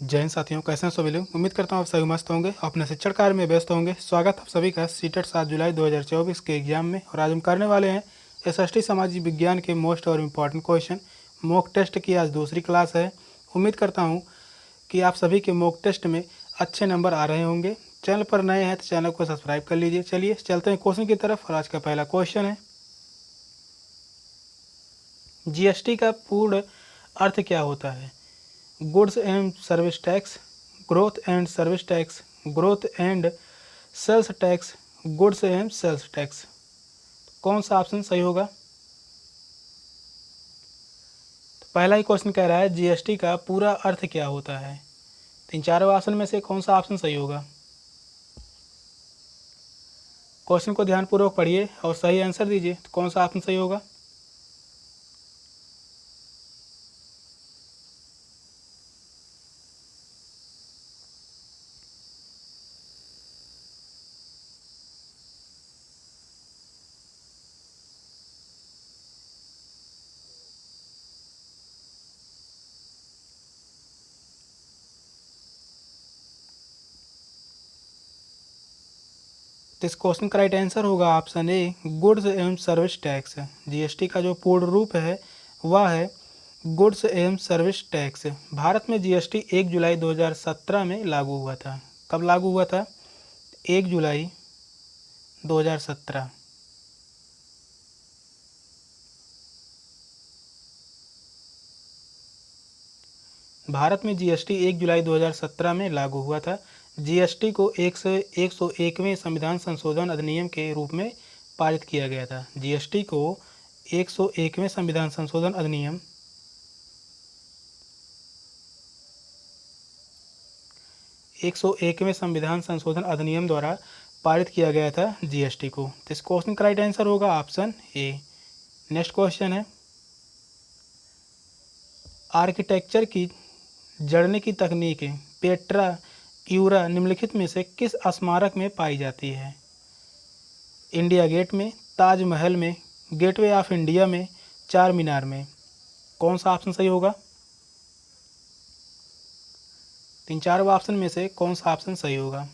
जय हिंद साथियों, कैसे हैं सभी लोग। उम्मीद करता हूँ आप सभी मस्त होंगे, अपने शिक्षण कार्य में व्यस्त होंगे। स्वागत आप सभी का सीटेट 7 जुलाई 2024 के एग्जाम में। और आज हम करने वाले हैं एसएसटी सामाजिक विज्ञान के मोस्ट और इम्पॉर्टेंट क्वेश्चन। मॉक टेस्ट की आज दूसरी क्लास है। उम्मीद करता हूँ कि आप सभी के मॉक टेस्ट में अच्छे नंबर आ रहे होंगे। चैनल पर नए हैं तो चैनल को सब्सक्राइब कर लीजिए। चलिए चलते हैं क्वेश्चन की तरफ। और आज का पहला क्वेश्चन है, जीएसटी का पूर्ण अर्थ क्या होता है। Goods and service tax, growth and service tax, growth and sales tax, goods and sales tax. कौन सा ऑप्शन सही होगा। तो पहला ही क्वेश्चन कह रहा है जीएसटी का पूरा अर्थ क्या होता है। तीन चारों ऑप्शन में से कौन सा ऑप्शन सही होगा। क्वेश्चन को ध्यानपूर्वक पढ़िए और सही आंसर दीजिए। तो कौन सा ऑप्शन सही होगा। तो इस क्वेश्चन का राइट आंसर होगा ऑप्शन ए, गुड्स एवं सर्विस टैक्स। जीएसटी का जो पूर्ण रूप है वह है गुड्स एवं सर्विस टैक्स। भारत में जीएसटी 1 जुलाई 2017 में लागू हुआ था। कब लागू हुआ था। 1 जुलाई 2017। भारत में जीएसटी 1 जुलाई 2017 में लागू हुआ था। जीएसटी को 101वें संविधान संशोधन अधिनियम के रूप में पारित किया गया था। जीएसटी को 101वें संविधान संशोधन अधिनियम 101वें संविधान संशोधन अधिनियम द्वारा पारित किया गया था जीएसटी को। तो इस क्वेश्चन का राइट आंसर होगा ऑप्शन ए। नेक्स्ट क्वेश्चन है, आर्किटेक्चर की जड़ने की तकनीक पेट्रा यूरा निम्नलिखित में से किस स्मारक में पाई जाती है। इंडिया गेट में, ताजमहल में, गेटवे ऑफ इंडिया में, चार मीनार में। कौन सा ऑप्शन सही होगा। तीन चार ऑप्शन में से कौन सा ऑप्शन सही होगा।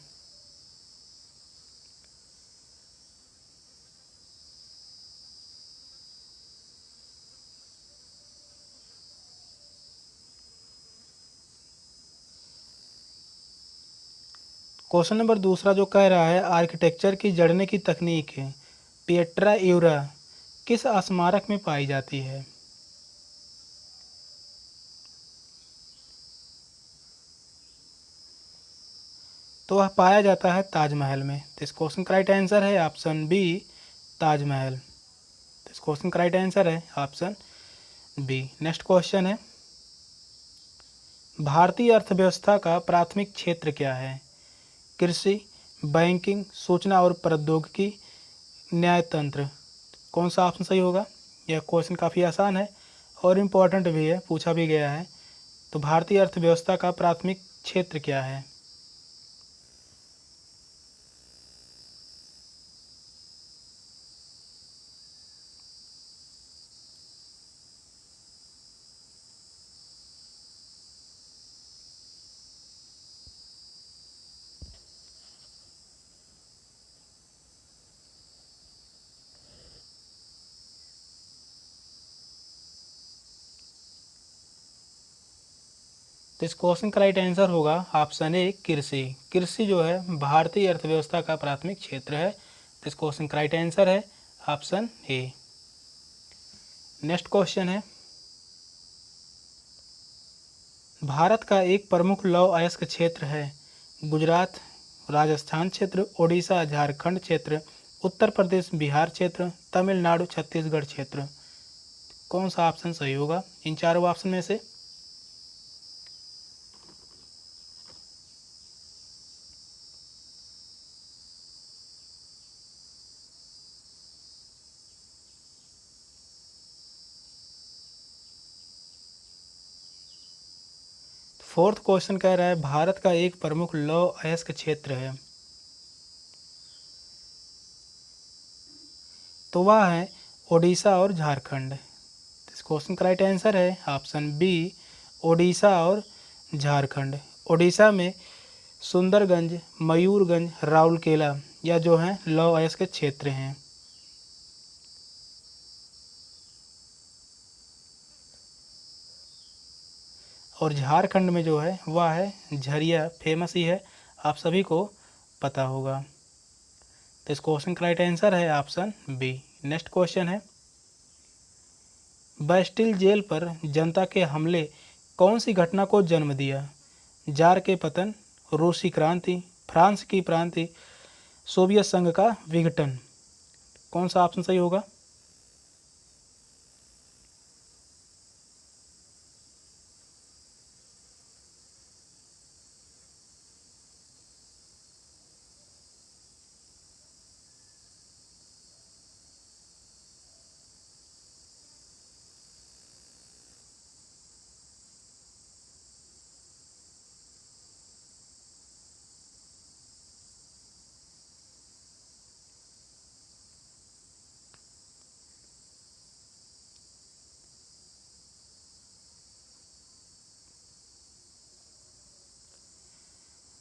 क्वेश्चन नंबर दूसरा जो कह रहा है आर्किटेक्चर की जड़ने की तकनीक है पेट्रा यूरा किस स्मारक में पाई जाती है। तो वह पाया जाता है ताजमहल में। तो इस क्वेश्चन का राइट आंसर है ऑप्शन बी, ताजमहल। तो इस क्वेश्चन का राइट आंसर है ऑप्शन बी। नेक्स्ट क्वेश्चन है, भारतीय अर्थव्यवस्था का प्राथमिक क्षेत्र क्या है। कृषि, बैंकिंग, सूचना और प्रौद्योगिकी, न्यायतंत्र। कौन सा ऑप्शन सही होगा। यह क्वेश्चन काफ़ी आसान है और इम्पोर्टेंट भी है, पूछा भी गया है। तो भारतीय अर्थव्यवस्था का प्राथमिक क्षेत्र क्या है। तो इस क्वेश्चन का राइट आंसर होगा ऑप्शन ए, कृषि। कृषि जो है भारतीय अर्थव्यवस्था का प्राथमिक क्षेत्र है। तो इस क्वेश्चन का राइट आंसर है ऑप्शन ए। नेक्स्ट क्वेश्चन है, भारत का एक प्रमुख लौह अयस्क क्षेत्र है गुजरात, राजस्थान क्षेत्र, ओडिशा, झारखंड क्षेत्र, उत्तर प्रदेश, बिहार क्षेत्र, तमिलनाडु, छत्तीसगढ़ क्षेत्र। कौन सा ऑप्शन सही होगा इन चारों ऑप्शन में से। फोर्थ क्वेश्चन कह रहा है भारत का एक प्रमुख लौह अयस्क क्षेत्र है। तो वह है ओडिशा और झारखंड। इस क्वेश्चन का राइट आंसर है ऑप्शन बी, ओडिशा और झारखंड। ओडिशा में सुंदरगंज, मयूरगंज, राउरकेला या जो हैं लौह अयस्क के क्षेत्र हैं। और झारखंड में जो है वह है झरिया, फेमस ही है, आप सभी को पता होगा। तो इस क्वेश्चन का राइट आंसर है ऑप्शन बी। नेक्स्ट क्वेश्चन है, बैस्टिल जेल पर जनता के हमले कौन सी घटना को जन्म दिया? जार के पतन, रूसी क्रांति, फ्रांस की क्रांति, सोवियत संघ का विघटन। कौन सा ऑप्शन सही होगा?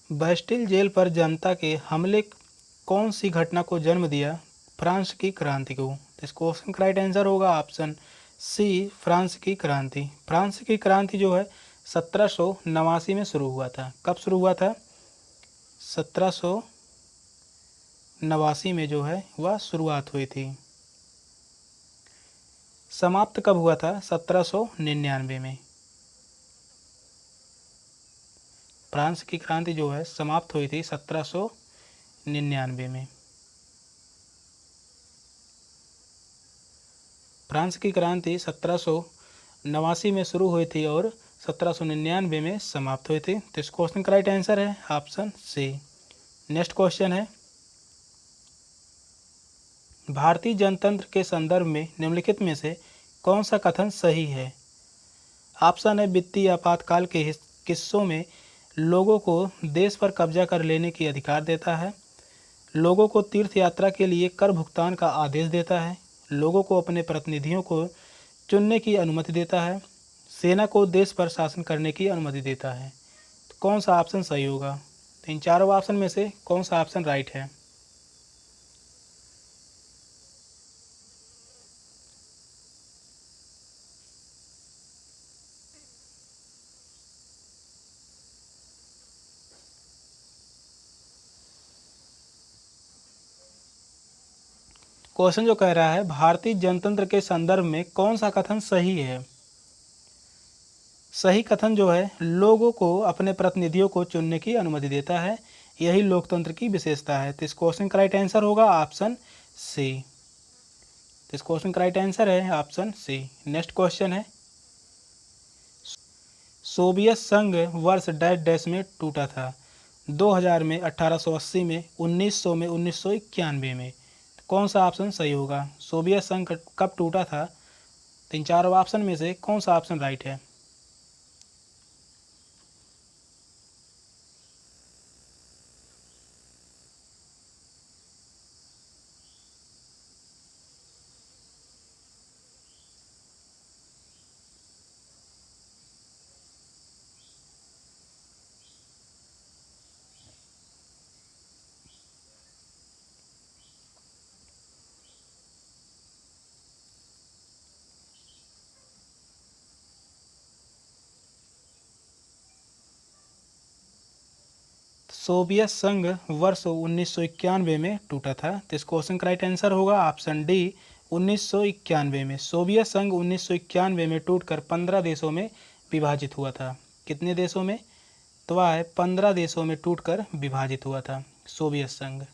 बैस्टिल जेल पर जनता के हमले कौन सी घटना को जन्म दिया? फ्रांस की क्रांति को। तो इस क्वेश्चन का राइट आंसर होगा ऑप्शन सी, फ्रांस की क्रांति। फ्रांस की क्रांति जो है 1789 में शुरू हुआ था। कब शुरू हुआ था? 1789 में जो है वह शुरुआत हुई थी। समाप्त कब हुआ था? 1799 में। फ्रांस की क्रांति जो है समाप्त हुई थी 1799 में। फ्रांस की क्रांति 1789 में शुरू हुई थी और 1799 में समाप्त हुई थी। तो इस क्वेश्चन का राइट आंसर है ऑप्शन सी। नेक्स्ट क्वेश्चन है, भारतीय जनतंत्र के संदर्भ में निम्नलिखित में से कौन सा कथन सही है? ऑप्शन है, वित्तीय आपातकाल के किस्सों में लोगों को देश पर कब्जा कर लेने की अधिकार देता है, लोगों को तीर्थ यात्रा के लिए कर भुगतान का आदेश देता है, लोगों को अपने प्रतिनिधियों को चुनने की अनुमति देता है, सेना को देश पर शासन करने की अनुमति देता है। तो कौन सा ऑप्शन सही होगा? तो इन चारों ऑप्शन में से कौन सा ऑप्शन राइट है? क्वेश्चन जो कह रहा है, भारतीय जनतंत्र के संदर्भ में कौन सा कथन सही है? सही कथन जो है, लोगों को अपने प्रतिनिधियों को चुनने की अनुमति देता है, यही लोकतंत्र की विशेषता है। तो इस क्वेश्चन का राइट आंसर होगा ऑप्शन सी। तो इस क्वेश्चन का राइट आंसर है ऑप्शन सी। नेक्स्ट क्वेश्चन है, सोवियत संघ वर्ष डैश डैश में टूटा था? 2000 में, 1880 में, 1900 में, 1991 में। तो कौन सा ऑप्शन सही होगा? सोवियत संघ कब टूटा था? तो इन चारों ऑप्शन में से कौन सा ऑप्शन राइट है? सोवियत संघ वर्ष 1991 में टूटा था। तो इस क्वेश्चन का राइट आंसर होगा ऑप्शन डी, 1991 में। सोवियत संघ 1991 में टूटकर 15 देशों में विभाजित हुआ था। कितने देशों में? तो वह है 15 देशों में टूटकर विभाजित हुआ था सोवियत संघ। तो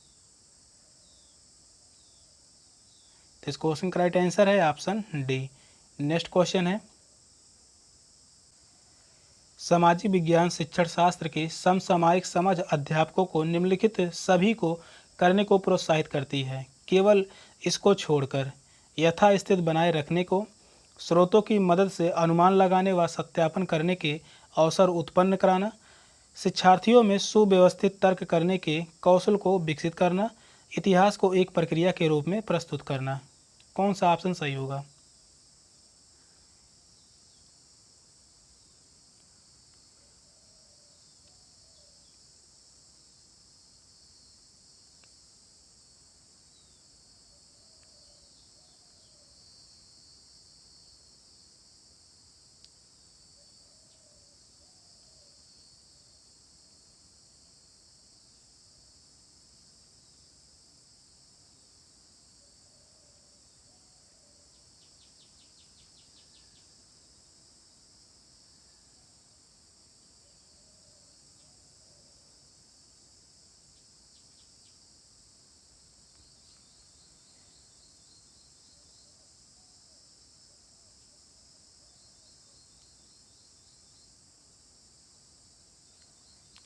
इस क्वेश्चन का राइट आंसर है ऑप्शन डी। नेक्स्ट क्वेश्चन है, सामाजिक विज्ञान शिक्षण शास्त्र की समसामयिक समझ अध्यापकों को निम्नलिखित सभी को करने को प्रोत्साहित करती है, केवल इसको छोड़कर: यथास्थित बनाए रखने को, स्रोतों की मदद से अनुमान लगाने व सत्यापन करने के अवसर उत्पन्न कराना, शिक्षार्थियों में सुव्यवस्थित तर्क करने के कौशल को विकसित करना, इतिहास को एक प्रक्रिया के रूप में प्रस्तुत करना। कौन सा ऑप्शन सही होगा?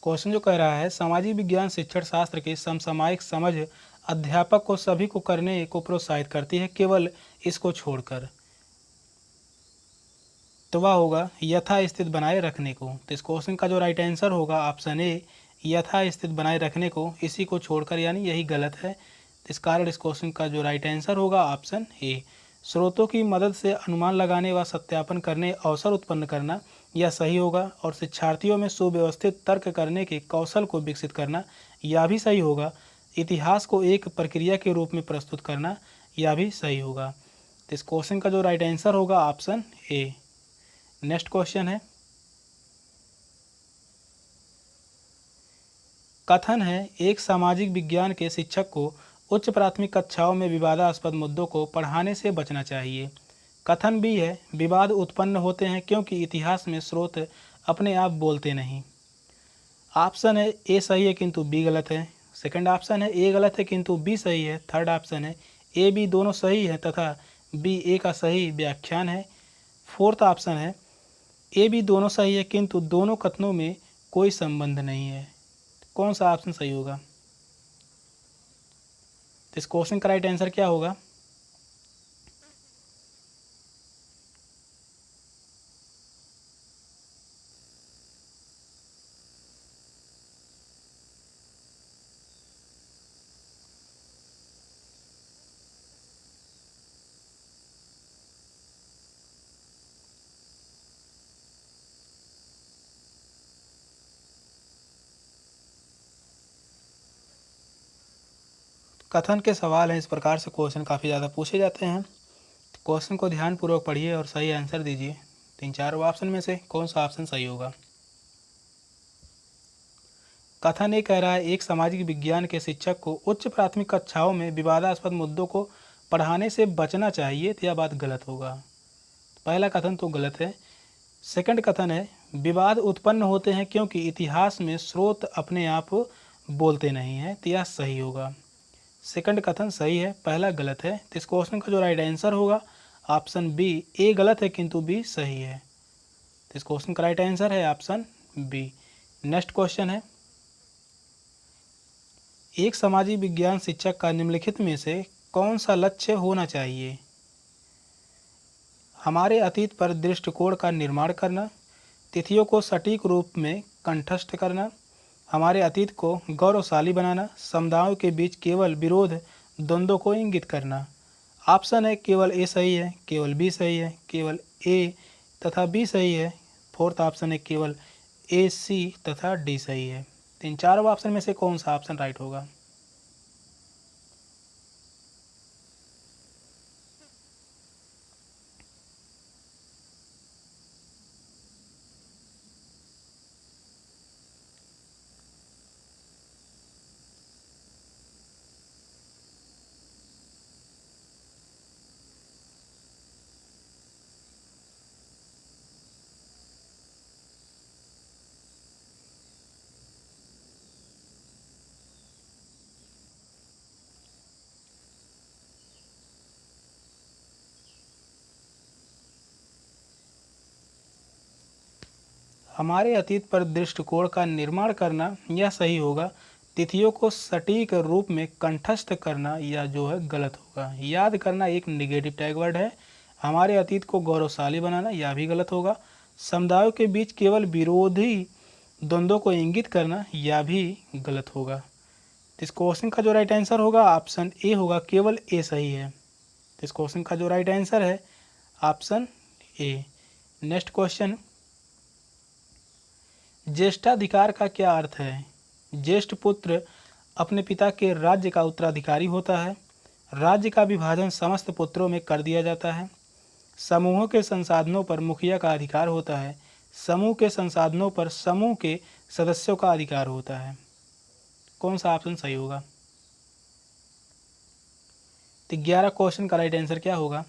क्वेश्चन जो कह रहा है, सामाजिक विज्ञान शिक्षण शास्त्र की समसामयिक समझ अध्यापक को सभी को करने को प्रोत्साहित करती है, केवल इसको छोड़कर। तो वह होगा यथास्थित बनाए रखने को। तो इस क्वेश्चन का जो राइट आंसर होगा ऑप्शन ए, यथास्थित बनाए रखने को, इसी को छोड़कर, यानी यही गलत है। इस कारण इस क्वेश्चन का जो राइट आंसर होगा ऑप्शन ए। स्रोतों की मदद से अनुमान लगाने व सत्यापन करने अवसर उत्पन्न करना, यह सही होगा। और शिक्षार्थियों में सुव्यवस्थित तर्क करने के कौशल को विकसित करना, यह भी सही होगा। इतिहास को एक प्रक्रिया के रूप में प्रस्तुत करना, यह भी सही होगा। तो इस क्वेश्चन का जो राइट आंसर होगा ऑप्शन ए। नेक्स्ट क्वेश्चन है, कथन है एक सामाजिक विज्ञान के शिक्षक को उच्च प्राथमिक कक्षाओं में विवादास्पद मुद्दों को पढ़ाने से बचना चाहिए। कथन बी है, विवाद उत्पन्न होते हैं क्योंकि इतिहास में स्रोत अपने आप बोलते नहीं। ऑप्शन है ए सही है किंतु बी गलत है। सेकंड ऑप्शन है ए गलत है किंतु बी सही है। थर्ड ऑप्शन है ए बी दोनों सही है तथा बी ए का सही व्याख्यान है। फोर्थ ऑप्शन है ए बी दोनों सही है किंतु दोनों कथनों में कोई संबंध नहीं है। कौन सा ऑप्शन सही होगा? तो इस क्वेश्चन का राइट आंसर क्या होगा? कथन के सवाल हैं, इस प्रकार से क्वेश्चन काफ़ी ज़्यादा पूछे जाते हैं। तो क्वेश्चन को ध्यानपूर्वक पढ़िए और सही आंसर दीजिए। 3-4 ऑप्शन में से कौन सा ऑप्शन सही होगा? कथन ये कह रहा है एक सामाजिक विज्ञान के शिक्षक को उच्च प्राथमिक कक्षाओं में विवादास्पद मुद्दों को पढ़ाने से बचना चाहिए, तो यह बात गलत होगा। पहला कथन तो गलत है। सेकंड कथन है विवाद उत्पन्न होते हैं क्योंकि इतिहास में स्रोत अपने आप बोलते नहीं हैं, तो यह सही होगा। सेकंड कथन सही है, पहला गलत है। तो इस क्वेश्चन का जो राइट आंसर होगा ऑप्शन बी, ए गलत है किंतु बी सही है। तो इस क्वेश्चन का राइट आंसर है ऑप्शन बी। नेक्स्ट क्वेश्चन है, एक सामाजिक विज्ञान शिक्षक का निम्नलिखित में से कौन सा लक्ष्य होना चाहिए? हमारे अतीत पर दृष्टिकोण का निर्माण करना, तिथियों को सटीक रूप में कंठस्थ करना, हमारे अतीत को गौरवशाली बनाना, समुदायों के बीच केवल विरोध द्वंद्व को इंगित करना। ऑप्शन है केवल ए सही है, केवल बी सही है, केवल ए तथा बी सही है। फोर्थ ऑप्शन है केवल ए सी तथा डी सही है। तो इन चारों ऑप्शन में से कौन सा ऑप्शन राइट होगा? हमारे अतीत पर दृष्टिकोण का निर्माण करना, यह सही होगा। तिथियों को सटीक रूप में कंठस्थ करना, यह जो है गलत होगा। याद करना एक निगेटिव टैग वर्ड है। हमारे अतीत को गौरवशाली बनाना, यह भी गलत होगा। समुदायों के बीच केवल विरोधी द्वंद्वों को इंगित करना, यह भी गलत होगा। तो इस क्वेश्चन का जो राइट आंसर होगा ऑप्शन ए होगा, केवल ए सही है। तो इस क्वेश्चन का जो राइट आंसर है ऑप्शन ए। नेक्स्ट क्वेश्चन, ज्येष्ठाधिकार का क्या अर्थ है? ज्येष्ठ पुत्र अपने पिता के राज्य का उत्तराधिकारी होता है। राज्य का विभाजन समस्त पुत्रों में कर दिया जाता है। समूहों के संसाधनों पर मुखिया का अधिकार होता है। समूह के संसाधनों पर समूह के सदस्यों का अधिकार होता है। कौन सा ऑप्शन सही होगा? तो 11 क्वेश्चन का राइट आंसर क्या होगा?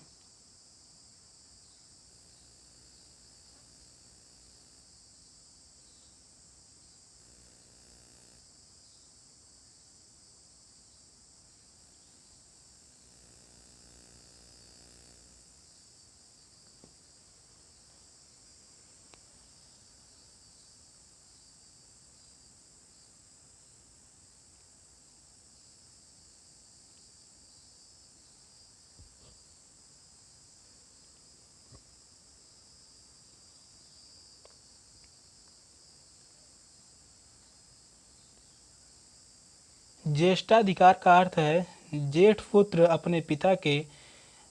ज्येष्ठाधिकार का अर्थ है जेठ पुत्र अपने पिता के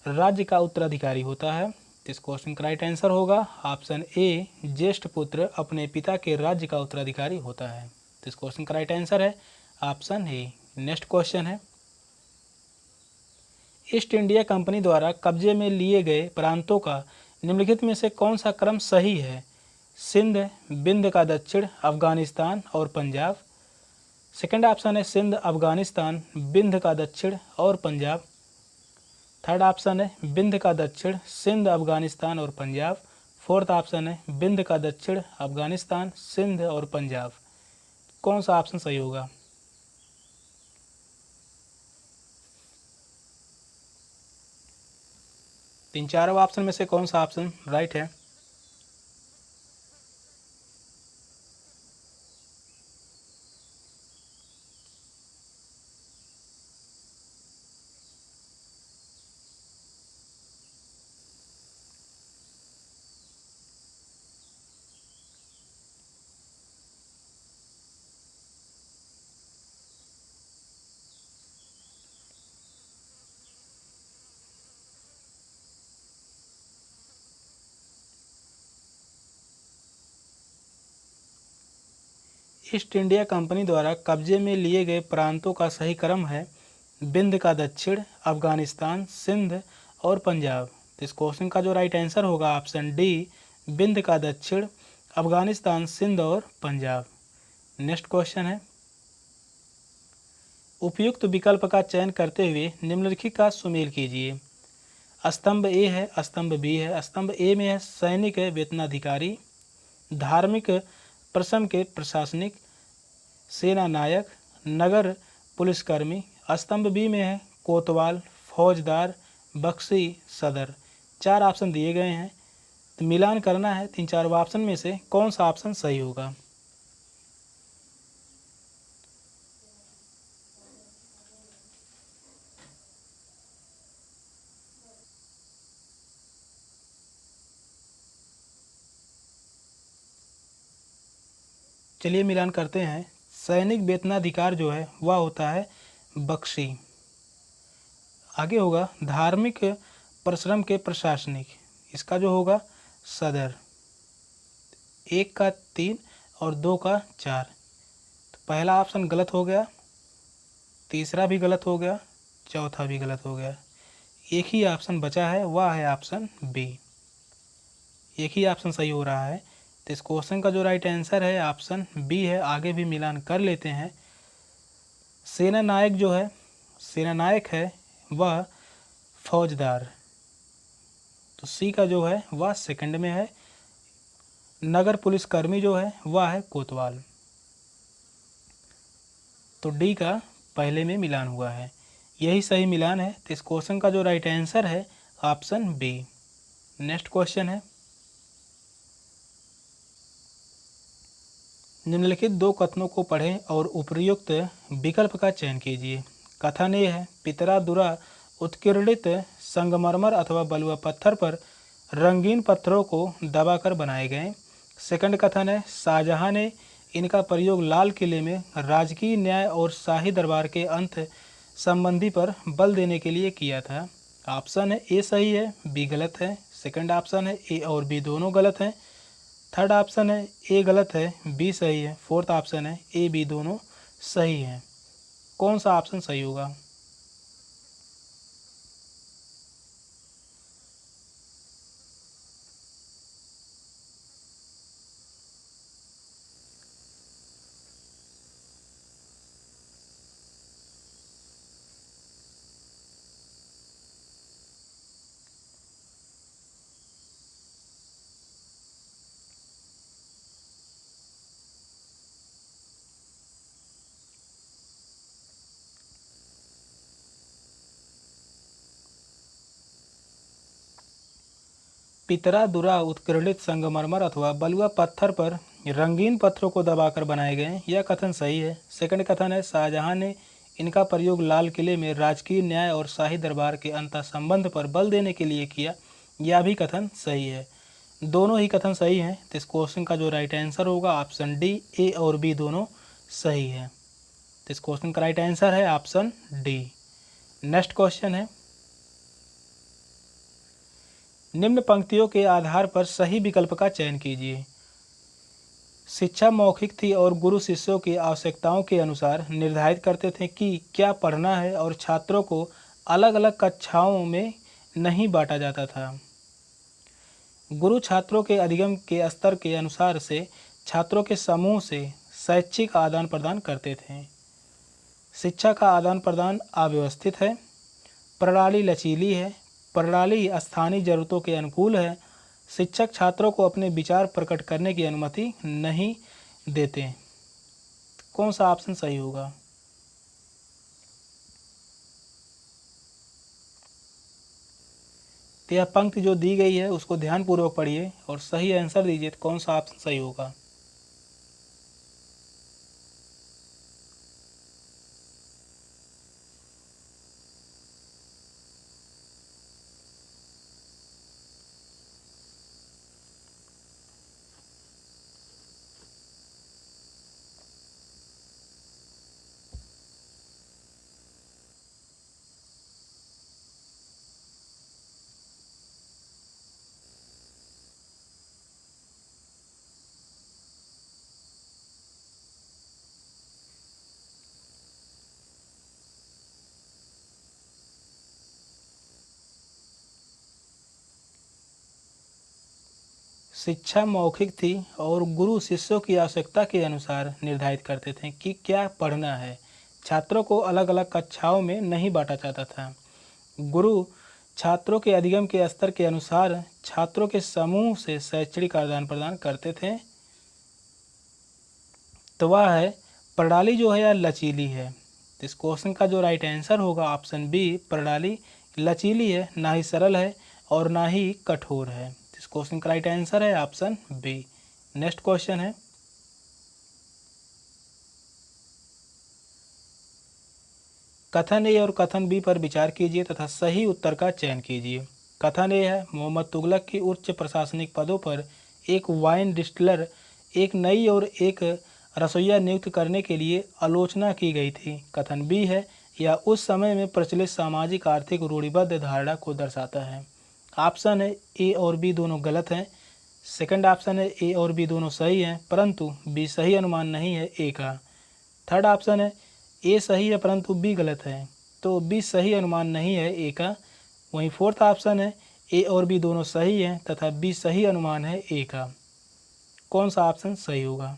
राज्य का उत्तराधिकारी होता है। इस क्वेश्चन का राइट आंसर होगा ऑप्शन ए, ज्येष्ठ पुत्र अपने पिता के राज्य का उत्तराधिकारी होता है। तो इस क्वेश्चन का राइट आंसर है ऑप्शन ए। नेक्स्ट क्वेश्चन है, ईस्ट इंडिया कंपनी द्वारा कब्जे में लिए गए प्रांतों का निम्नलिखित में से कौन सा क्रम सही है? सिंध, बिंद का दक्षिण, अफगानिस्तान और पंजाब। सेकंड ऑप्शन है सिंध, अफगानिस्तान, बिंद का दक्षिण और पंजाब। थर्ड ऑप्शन है बिंद का दक्षिण, सिंध, अफगानिस्तान और पंजाब। फोर्थ ऑप्शन है बिंद का दक्षिण, अफगानिस्तान, सिंध और पंजाब। कौन सा ऑप्शन सही होगा? तीन चारों ऑप्शन में से कौन सा ऑप्शन राइट है? ईस्ट इंडिया कंपनी द्वारा कब्जे में लिए गए प्रांतों का सही क्रम है बिंद का दक्षिण, अफगानिस्तान, सिंध और पंजाब। तो इस क्वेश्चन का जो राइट आंसर होगा ऑप्शन डी, बिंद का दक्षिण, अफगानिस्तान, सिंध और पंजाब। नेक्स्ट क्वेश्चन है, उपयुक्त विकल्प का चयन करते हुए निम्नलिखित का सुमेल कीजिए। स्तंभ ए है, स्तंभ बी है। स्तंभ ए में है सैनिक वेतनाधिकारी, धार्मिक प्रशम के प्रशासनिक, सेना नायक, नगर पुलिसकर्मी। स्तंभ बी में है कोतवाल, फौजदार, बख्शी, सदर। चार ऑप्शन दिए गए हैं, तो मिलान करना है तीन चार ऑप्शन में से कौन सा ऑप्शन सही होगा। चलिए मिलान करते हैं। सैनिक वेतनाधिकार जो है वह होता है बख्शी। आगे होगा धार्मिक परिश्रम के प्रशासनिक, इसका जो होगा सदर। एक का 3 और 2 का 4, तो पहला ऑप्शन गलत हो गया, तीसरा भी गलत हो गया, चौथा भी गलत हो गया। एक ही ऑप्शन बचा है, वह है ऑप्शन बी। एक ही ऑप्शन सही हो रहा है। तो इस क्वेश्चन का जो राइट आंसर है ऑप्शन बी है। आगे भी मिलान कर लेते हैं। सेना नायक जो है, सेना नायक है वह फौजदार, तो सी का जो है वह सेकंड में है। नगर पुलिसकर्मी जो है वह है कोतवाल, तो डी का पहले में मिलान हुआ है, यही सही मिलान है। तो इस क्वेश्चन का जो राइट आंसर है ऑप्शन बी। नेक्स्ट क्वेश्चन है, निम्नलिखित दो कथनों को पढ़ें और उपयुक्त विकल्प का चयन कीजिए। कथन ए है पितरादुरा उत्कीर्णित संगमरमर अथवा बलुआ पत्थर पर रंगीन पत्थरों को दबाकर बनाए गए। सेकंड कथन है शाहजहां ने इनका प्रयोग लाल किले में राजकीय न्याय और शाही दरबार के अंत संबंधी पर बल देने के लिए किया था। ऑप्शन है ए सही है, बी गलत है। सेकंड ऑप्शन है ए और बी दोनों गलत हैं। थर्ड ऑप्शन है ए गलत है, बी सही है। फोर्थ ऑप्शन है ए बी दोनों सही हैं। कौन सा ऑप्शन सही होगा? पितरादुरा उत्कीर्णित संगमरमर अथवा बलुआ पत्थर पर रंगीन पत्थरों को दबाकर बनाए गए, यह कथन सही है। सेकंड कथन है शाहजहां ने इनका प्रयोग लाल किले में राजकीय न्याय और शाही दरबार के अंतः संबंध पर बल देने के लिए किया, यह भी कथन सही है। दोनों ही कथन सही हैं। तो इस क्वेश्चन का जो राइट आंसर होगा ऑप्शन डी, ए और बी दोनों सही है। तो इस क्वेश्चन का राइट आंसर है ऑप्शन डी। नेक्स्ट क्वेश्चन है, निम्न पंक्तियों के आधार पर सही विकल्प का चयन कीजिए। शिक्षा मौखिक थी और गुरु शिष्यों की आवश्यकताओं के अनुसार निर्धारित करते थे कि क्या पढ़ना है और छात्रों को अलग अलग कक्षाओं में नहीं बांटा जाता था। गुरु छात्रों के अधिगम के स्तर के अनुसार से छात्रों के समूह से शैक्षिक आदान प्रदान करते थे। शिक्षा का आदान प्रदान अव्यवस्थित है, प्रणाली लचीली है, प्रणाली स्थानीय ज़रूरतों के अनुकूल है, शिक्षक छात्रों को अपने विचार प्रकट करने की अनुमति नहीं देते। कौन सा ऑप्शन सही होगा? तो यह पंक्ति जो दी गई है उसको ध्यानपूर्वक पढ़िए और सही आंसर दीजिए, तो कौन सा ऑप्शन सही होगा? शिक्षा मौखिक थी और गुरु शिष्यों की आवश्यकता के अनुसार निर्धारित करते थे कि क्या पढ़ना है। छात्रों को अलग अलग कक्षाओं में नहीं बांटा जाता था। गुरु छात्रों के अधिगम के स्तर के अनुसार छात्रों के समूह से शैक्षणिक आदान प्रदान करते थे। तो वह है प्रणाली जो है या लचीली है। इस क्वेश्चन का जो राइट आंसर होगा ऑप्शन बी, प्रणाली लचीली है, ना ही सरल है और ना ही कठोर है। इस क्वेश्चन का राइट आंसर है ऑप्शन बी। नेक्स्ट क्वेश्चन है, कथन ए और कथन बी पर विचार कीजिए तथा सही उत्तर का चयन कीजिए। कथन ए है, मोहम्मद तुगलक की उच्च प्रशासनिक पदों पर एक वाइन डिस्टिलर, एक नई और एक रसोइया नियुक्त करने के लिए आलोचना की गई थी। कथन बी है, यह उस समय में प्रचलित सामाजिक आर्थिक रूढ़िबद्ध धारणा को दर्शाता है। ऑप्शन है ए और बी दोनों गलत हैं। सेकंड ऑप्शन है ए और बी दोनों सही हैं, परंतु बी सही अनुमान नहीं है ए का। थर्ड ऑप्शन है ए सही है परंतु बी गलत है, तो बी सही अनुमान नहीं है ए का। वहीं फोर्थ ऑप्शन है ए और बी दोनों सही हैं तथा बी सही अनुमान है ए का। कौन सा ऑप्शन सही होगा?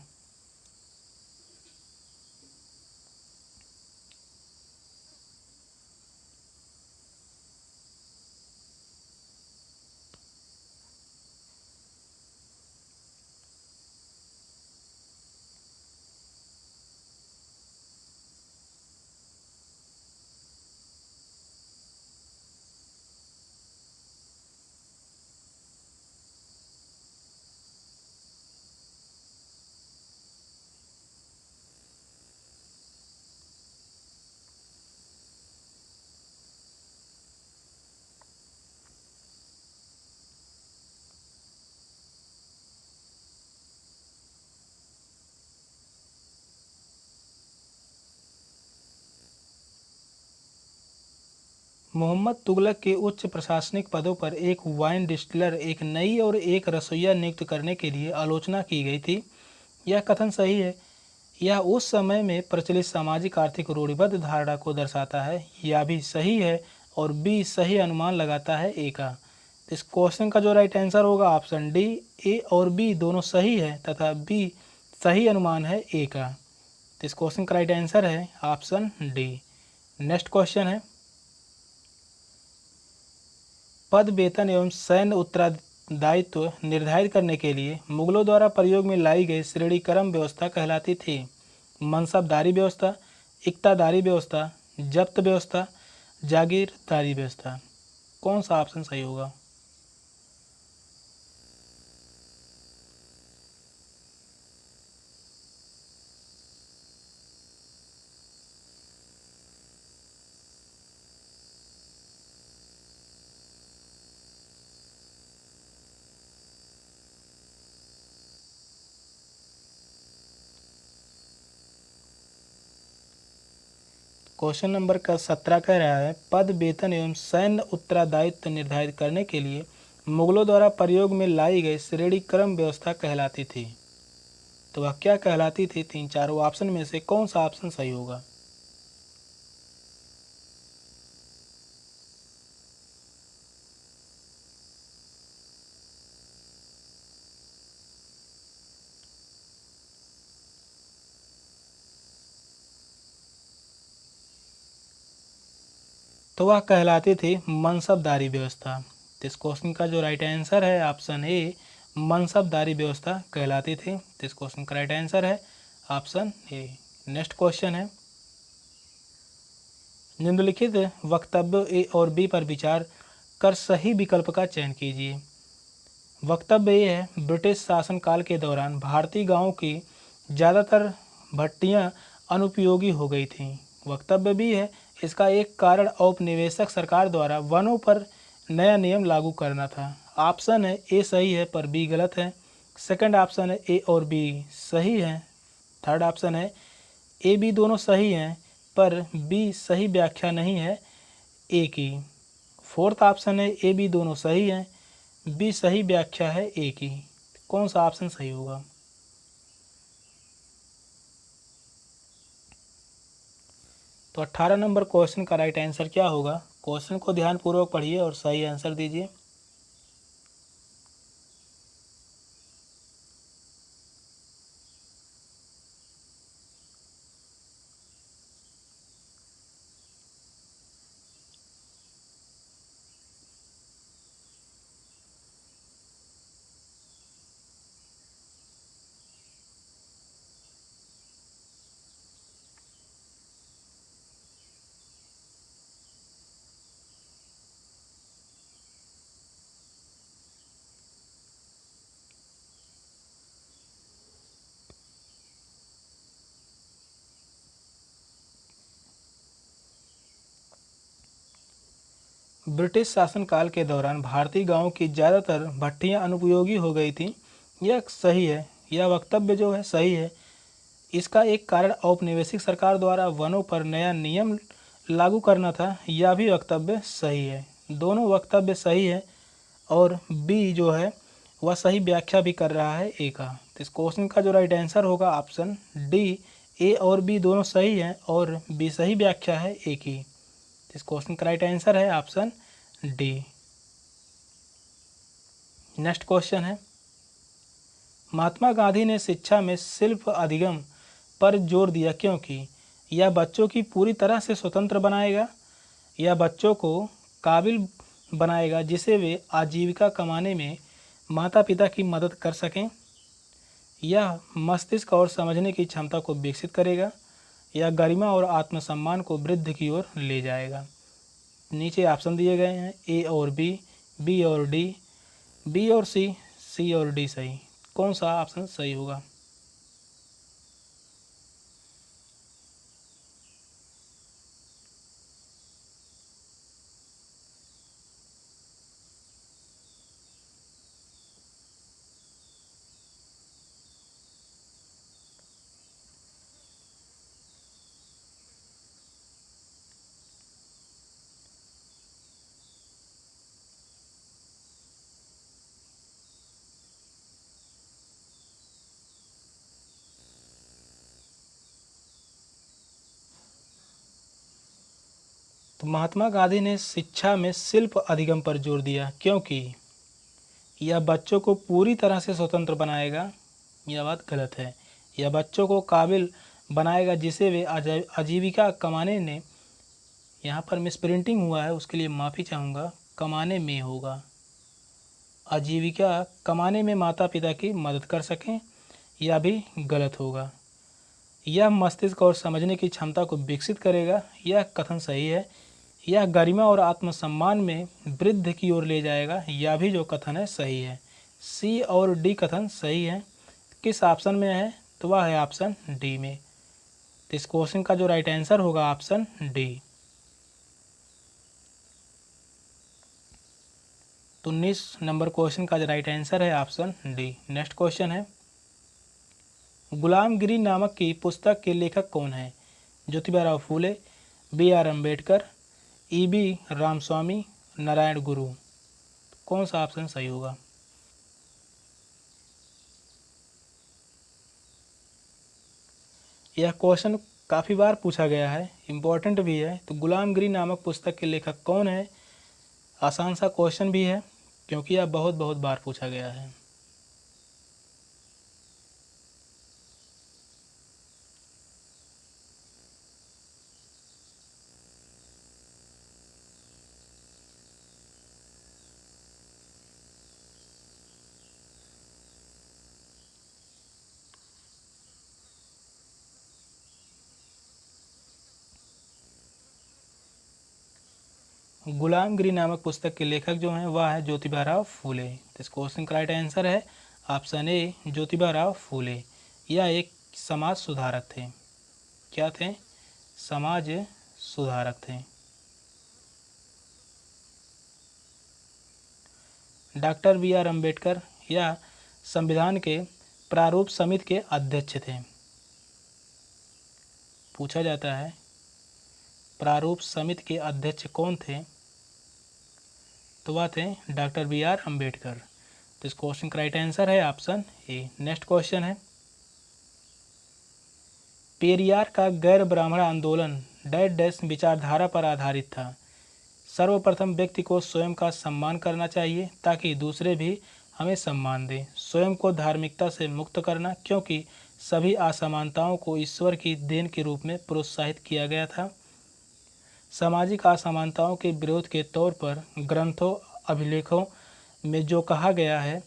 मोहम्मद तुगलक के उच्च प्रशासनिक पदों पर एक वाइन डिस्टिलर, एक नई और एक रसोइया नियुक्त करने के लिए आलोचना की गई थी। यह कथन सही है। यह उस समय में प्रचलित सामाजिक आर्थिक रूढ़िबद्ध धारणा को दर्शाता है। यह भी सही है और बी सही अनुमान लगाता है ए का। इस क्वेश्चन का जो राइट आंसर होगा ऑप्शन डी, ए और बी दोनों सही है तथा बी सही अनुमान है ए का। तो इस क्वेश्चन का राइट आंसर है ऑप्शन डी। नेक्स्ट क्वेश्चन है, पद, वेतन एवं सैन्य उत्तरदायित्व निर्धारित करने के लिए मुगलों द्वारा प्रयोग में लाई गई श्रेणी क्रम व्यवस्था कहलाती थी। मनसबदारी व्यवस्था, इक्तादारी व्यवस्था, जब्त व्यवस्था, जागीरदारी व्यवस्था। कौन सा ऑप्शन सही होगा? क्वेश्चन नंबर का 17 कह रहा है, पद वेतन एवं सैन्य उत्तरदायित्व निर्धारित करने के लिए मुगलों द्वारा प्रयोग में लाई गई श्रेणी क्रम व्यवस्था कहलाती थी। तो वह क्या कहलाती थी? तीन चारों ऑप्शन में से कौन सा ऑप्शन सही होगा? तो वह कहलाती थी मनसबदारी व्यवस्था। तो इस क्वेश्चन का जो राइट आंसर है ऑप्शन ए, मनसबदारी व्यवस्था कहलाती थी। तो इस क्वेश्चन का राइट आंसर है ऑप्शन ए। नेक्स्ट क्वेश्चन है, निम्नलिखित वक्तव्य ए और बी पर विचार कर सही विकल्प का चयन कीजिए। वक्तव्य ये है, ब्रिटिश शासनकाल के दौरान भारतीय गांवों की ज़्यादातर भट्टियां अनुपयोगी हो गई थीं। वक्तव्य भी है, इसका एक कारण औपनिवेशिक सरकार द्वारा वनों पर नया नियम लागू करना था। ऑप्शन है ए सही है पर बी गलत है। सेकंड ऑप्शन है ए और बी सही है। थर्ड ऑप्शन है ए बी दोनों सही हैं पर बी सही व्याख्या नहीं है ए की। फोर्थ ऑप्शन है ए बी दोनों सही हैं, बी सही व्याख्या है ए की। कौन सा ऑप्शन सही होगा? तो 18 नंबर क्वेश्चन का राइट आंसर क्या होगा? क्वेश्चन को ध्यानपूर्वक पढ़िए और सही आंसर दीजिए। ब्रिटिश शासनकाल के दौरान भारतीय गांवों की ज़्यादातर भट्टियां अनुपयोगी हो गई थीं, यह सही है। यह वक्तव्य जो है सही है। इसका एक कारण औपनिवेशिक सरकार द्वारा वनों पर नया नियम लागू करना था, यह भी वक्तव्य सही है। दोनों वक्तव्य सही है और बी जो है वह सही व्याख्या भी कर रहा है ए का। तो इस क्वेश्चन का जो राइट आंसर होगा ऑप्शन डी, ए और बी दोनों सही हैं और बी सही व्याख्या है ए की। तो इस क्वेश्चन का राइट आंसर है ऑप्शन डी। नेक्स्ट क्वेश्चन है, महात्मा गांधी ने शिक्षा में शिल्प अधिगम पर जोर दिया क्योंकि यह बच्चों की पूरी तरह से स्वतंत्र बनाएगा, यह बच्चों को काबिल बनाएगा जिसे वे आजीविका कमाने में माता पिता की मदद कर सकें, यह मस्तिष्क और समझने की क्षमता को विकसित करेगा, यह गरिमा और आत्मसम्मान को वृद्धि की ओर ले जाएगा। नीचे ऑप्शन दिए गए हैं ए और बी और डी, बी और सी और डी सही। कौन सा ऑप्शन सही होगा? तो महात्मा गांधी ने शिक्षा में शिल्प अधिगम पर जोर दिया क्योंकि यह बच्चों को पूरी तरह से स्वतंत्र बनाएगा, यह बात गलत है। यह बच्चों को काबिल बनाएगा जिसे वे आजीविका कमाने ने, यहाँ पर मिसप्रिंटिंग हुआ है उसके लिए माफ़ी चाहूँगा, कमाने में होगा, आजीविका कमाने में माता पिता की मदद कर सकें, यह भी गलत होगा। यह मस्तिष्क और समझने की क्षमता को विकसित करेगा, यह कथन सही है। यह गरिमा और आत्मसम्मान में वृद्धि की ओर ले जाएगा, यह भी जो कथन है सही है। सी और डी कथन सही है। किस ऑप्शन में है? तो वह है ऑप्शन डी में। तो इस क्वेश्चन का जो राइट आंसर होगा ऑप्शन डी। तो 19 नंबर क्वेश्चन का जो राइट आंसर है ऑप्शन डी। नेक्स्ट क्वेश्चन है, गुलामगिरी नामक की पुस्तक के लेखक कौन है? Jyotiba Rao Phule, B R Ambedkar, E B Ramaswamy, Narayana Guru. कौन सा ऑप्शन सही होगा? यह क्वेश्चन काफ़ी बार पूछा गया है, इम्पोर्टेंट भी है। तो गुलाम गिरी नामक पुस्तक के लेखक कौन है? आसान सा क्वेश्चन भी है क्योंकि यह बहुत बहुत बार पूछा गया है। गुलाम गिरी नामक पुस्तक के लेखक जो हैं वह है ज्योतिबा राव फूले। तो इस क्वेश्चन का राइट आंसर है ऑप्शन ए ज्योतिबा राव फूले। यह एक समाज सुधारक थे। क्या थे? समाज सुधारक थे। डॉक्टर बी आर अम्बेडकर या संविधान के प्रारूप समिति के अध्यक्ष थे। पूछा जाता है प्रारूप समिति के अध्यक्ष कौन थे? तो वह थे डॉक्टर बी आर अम्बेडकर। तो इस क्वेश्चन का राइट आंसर है ऑप्शन ए। नेक्स्ट क्वेश्चन है, पेरियार का गैर ब्राह्मण आंदोलन डैश डैश विचारधारा पर आधारित था। सर्वप्रथम व्यक्ति को स्वयं का सम्मान करना चाहिए ताकि दूसरे भी हमें सम्मान दें। स्वयं को धार्मिकता से मुक्त करना क्योंकि सभी असमानताओं को ईश्वर की देन के रूप में प्रोत्साहित किया गया था। सामाजिक असमानताओं के विरोध के तौर पर ग्रंथों अभिलेखों में जो कहा गया है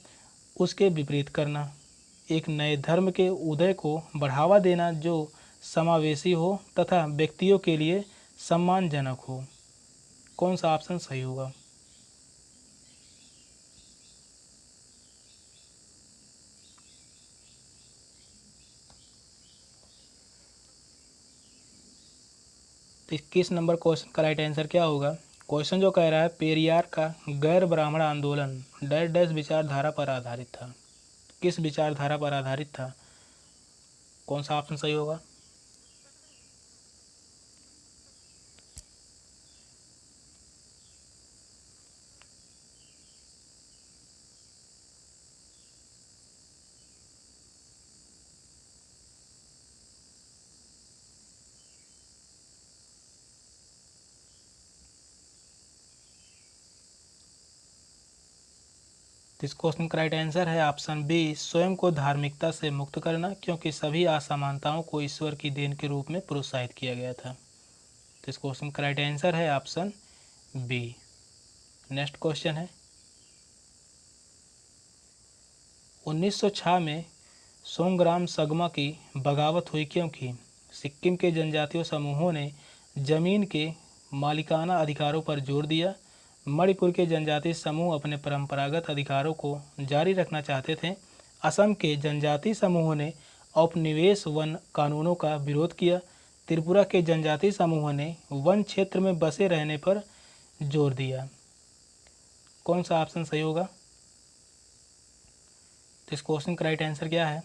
उसके विपरीत करना। एक नए धर्म के उदय को बढ़ावा देना जो समावेशी हो तथा व्यक्तियों के लिए सम्मानजनक हो। कौन सा ऑप्शन सही होगा? तो 21 नंबर क्वेश्चन का राइट आंसर क्या होगा? क्वेश्चन जो कह रहा है पेरियार का गैर ब्राह्मण आंदोलन डैश डैश विचारधारा पर आधारित था। किस विचारधारा पर आधारित था? कौन सा ऑप्शन सही होगा? तो इस क्वेश्चन का राइट आंसर है ऑप्शन बी स्वयं को धार्मिकता से मुक्त करना क्योंकि सभी असमानताओं को ईश्वर की देन के रूप में प्रोत्साहित किया गया था। तो इस क्वेश्चन का राइट आंसर है ऑप्शन बी। नेक्स्ट क्वेश्चन है, 1906 में सोंगराम सगमा की बगावत हुई क्योंकि सिक्किम के जनजातीय समूहों ने जमीन के मालिकाना अधिकारों पर जोर दिया। मणिपुर के जनजातीय समूह अपने परंपरागत अधिकारों को जारी रखना चाहते थे। असम के जनजातीय समूहों ने औपनिवेश वन कानूनों का विरोध किया। त्रिपुरा के जनजातीय समूहों ने वन क्षेत्र में बसे रहने पर जोर दिया। कौन सा ऑप्शन सही होगा? तो इस क्वेश्चन का राइट आंसर क्या है?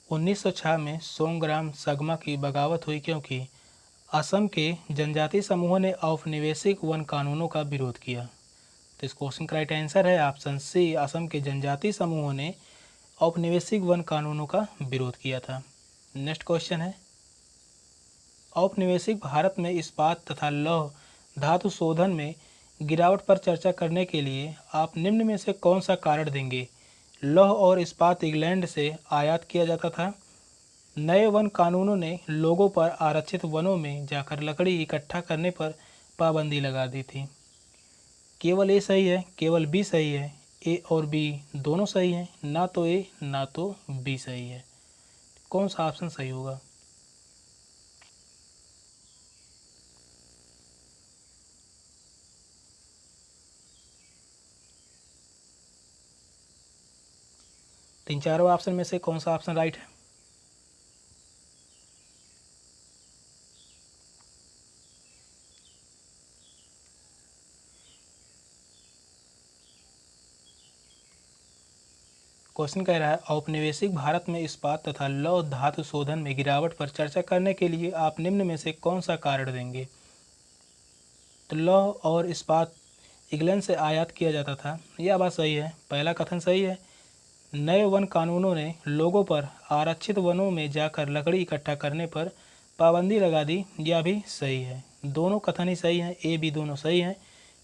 1906 में सोंगराम सगमा की बगावत हुई क्योंकि असम के जनजातीय समूहों ने औपनिवेशिक वन कानूनों का विरोध किया। तो इस क्वेश्चन का राइट आंसर है ऑप्शन सी असम के जनजातीय समूहों ने औपनिवेशिक वन कानूनों का विरोध किया था। नेक्स्ट क्वेश्चन है, औपनिवेशिक भारत में इस्पात तथा लौह धातु शोधन में गिरावट पर चर्चा करने के लिए आप निम्न में से कौन सा कारण देंगे? लौह और इस्पात इंग्लैंड से आयात किया जाता था। नए वन कानूनों ने लोगों पर आरक्षित वनों में जाकर लकड़ी इकट्ठा करने पर पाबंदी लगा दी थी। केवल ए सही है, केवल बी सही है, ए और बी दोनों सही हैं, ना तो ए ना तो बी सही है। कौन सा ऑप्शन सही होगा? तीन चारों ऑप्शन में से कौन सा ऑप्शन राइट है? क्वेश्चन कह रहा है औपनिवेशिक भारत में इस्पात तथा लौह धातु शोधन में गिरावट पर चर्चा करने के लिए आप निम्न में से कौन सा कारण देंगे? तो लौह और इस्पात इंग्लैंड से आयात किया जाता था, यह बात सही है, पहला कथन सही है। नए वन कानूनों ने लोगों पर आरक्षित वनों में जाकर लकड़ी इकट्ठा करने पर पाबंदी लगा दी, यह भी सही है। दोनों कथन ही सही हैं, ए बी दोनों सही हैं।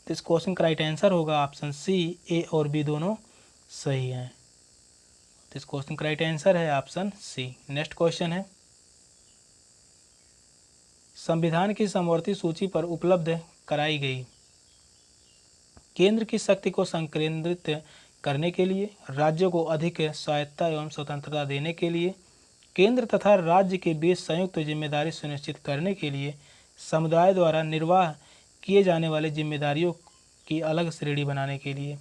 तो इस क्वेश्चन का राइट आंसर होगा ऑप्शन सी, ए और बी दोनों सही हैं। तो इस क्वेश्चन का राइट आंसर है ऑप्शन सी। नेक्स्ट क्वेश्चन है, संविधान की समवर्ती सूची पर उपलब्ध कराई गई केंद्र की शक्ति को संकेंद्रित करने के लिए, राज्यों को अधिक स्वायत्तता एवं स्वतंत्रता देने के लिए, केंद्र तथा राज्य के बीच संयुक्त जिम्मेदारी सुनिश्चित करने के लिए, समुदाय द्वारा निर्वाह किए जाने वाले जिम्मेदारियों की अलग श्रेणी बनाने के लिए,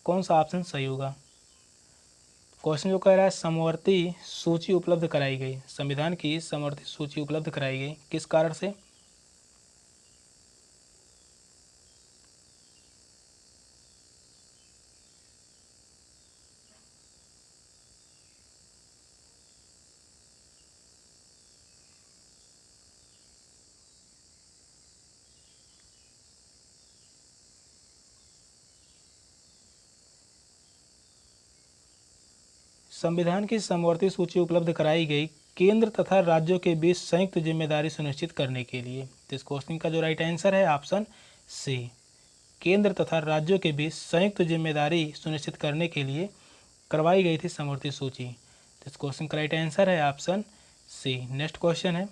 कौन सा ऑप्शन सही होगा? क्वेश्चन जो कह रहा है समवर्ती सूची उपलब्ध कराई गई, संविधान की समवर्ती सूची उपलब्ध कराई गई किस कारण से? संविधान की समवर्ती सूची उपलब्ध कराई गई केंद्र तथा राज्यों के बीच संयुक्त जिम्मेदारी सुनिश्चित करने के लिए। तो इस क्वेश्चन का जो राइट आंसर है ऑप्शन सी, केंद्र तथा राज्यों के बीच संयुक्त जिम्मेदारी सुनिश्चित करने के लिए करवाई गई थी समवर्ती सूची। तो इस क्वेश्चन का राइट आंसर है ऑप्शन सी। नेक्स्ट क्वेश्चन है,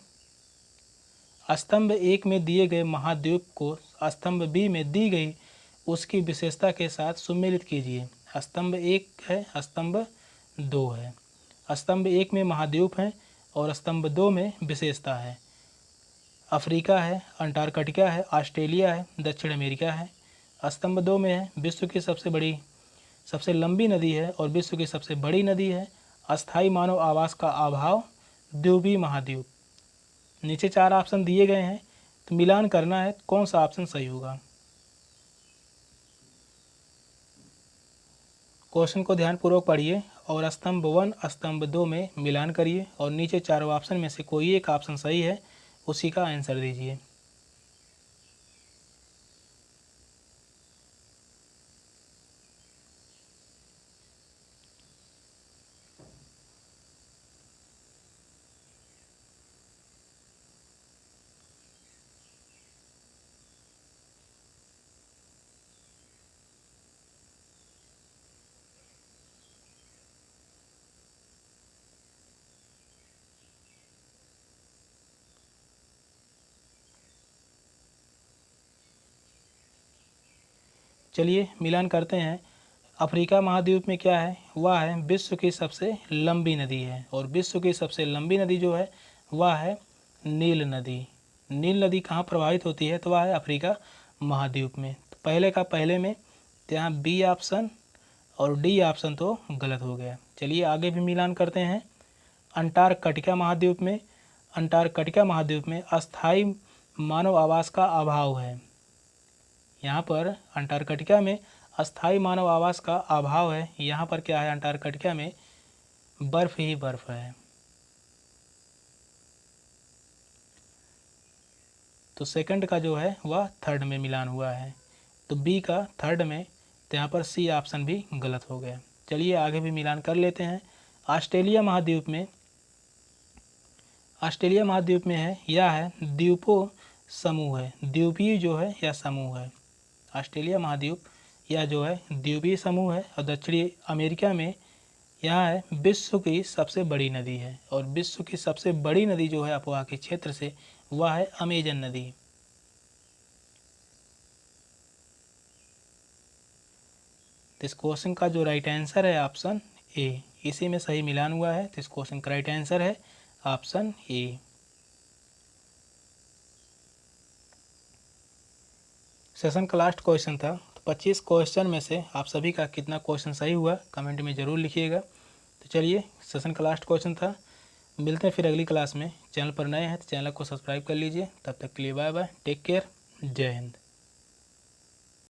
स्तंभ एक में दिए गए महाद्वीप को स्तंभ बी में दी गई उसकी विशेषता के साथ सुमेलित कीजिए। स्तंभ एक है, स्तंभ दो है। स्तंभ एक में महाद्वीप है और स्तंभ दो में विशेषता है। अफ्रीका है, अंटार्कटिका है, ऑस्ट्रेलिया है, दक्षिण अमेरिका है। स्तंभ दो में है विश्व की सबसे लंबी नदी है और विश्व की सबसे बड़ी नदी है। अस्थायी मानव आवास का अभाव, द्वीपीय महाद्वीप। नीचे चार ऑप्शन दिए गए हैं, तो मिलान करना है कौन सा ऑप्शन सही होगा। क्वेश्चन को ध्यानपूर्वक पढ़िए और स्तंभ वन स्तंभ दो में मिलान करिए और नीचे चारों ऑप्शन में से कोई एक ऑप्शन सही है उसी का आंसर दीजिए। चलिए मिलान करते हैं। अफ्रीका महाद्वीप में क्या है, वह है विश्व की सबसे लंबी नदी है और विश्व की सबसे लंबी नदी जो है वह है नील नदी। नील नदी कहाँ प्रवाहित होती है, तो वह है अफ्रीका महाद्वीप में। तो पहले का पहले में, तो यहाँ बी ऑप्शन और डी ऑप्शन तो गलत हो गया। चलिए आगे भी मिलान करते हैं। अंटार्कटिका महाद्वीप में अस्थायी मानव आवास का अभाव है। यहाँ पर अंटार्कटिका में अस्थायी मानव आवास का अभाव है। यहाँ पर क्या है, अंटार्कटिका में बर्फ ही बर्फ है। तो सेकंड का जो है वह थर्ड में मिलान हुआ है, तो बी का थर्ड में, तो यहाँ पर सी ऑप्शन भी गलत हो गया। चलिए आगे भी मिलान कर लेते हैं। ऑस्ट्रेलिया महाद्वीप में है, यह है द्वीपों समूह है, द्वीपीय जो है यह समूह है। ऑस्ट्रेलिया महाद्वीप यह जो है द्वीपीय समूह है और दक्षिणी अमेरिका में यह है विश्व की सबसे बड़ी नदी है और विश्व की सबसे बड़ी नदी जो है अपोआ के क्षेत्र से वह है अमेजन नदी। तो इस क्वेश्चन का जो राइट आंसर है ऑप्शन ए, इसी में सही मिलान हुआ है। तो इस क्वेश्चन का राइट आंसर है ऑप्शन ए। सेशन का लास्ट क्वेश्चन था। तो 25 क्वेश्चन में से आप सभी का कितना क्वेश्चन सही हुआ कमेंट में ज़रूर लिखिएगा। तो चलिए, सेशन का लास्ट क्वेश्चन था। मिलते हैं फिर अगली क्लास में। चैनल पर नए हैं तो चैनल को सब्सक्राइब कर लीजिए। तब तक के लिए बाय बाय, टेक केयर, जय हिंद।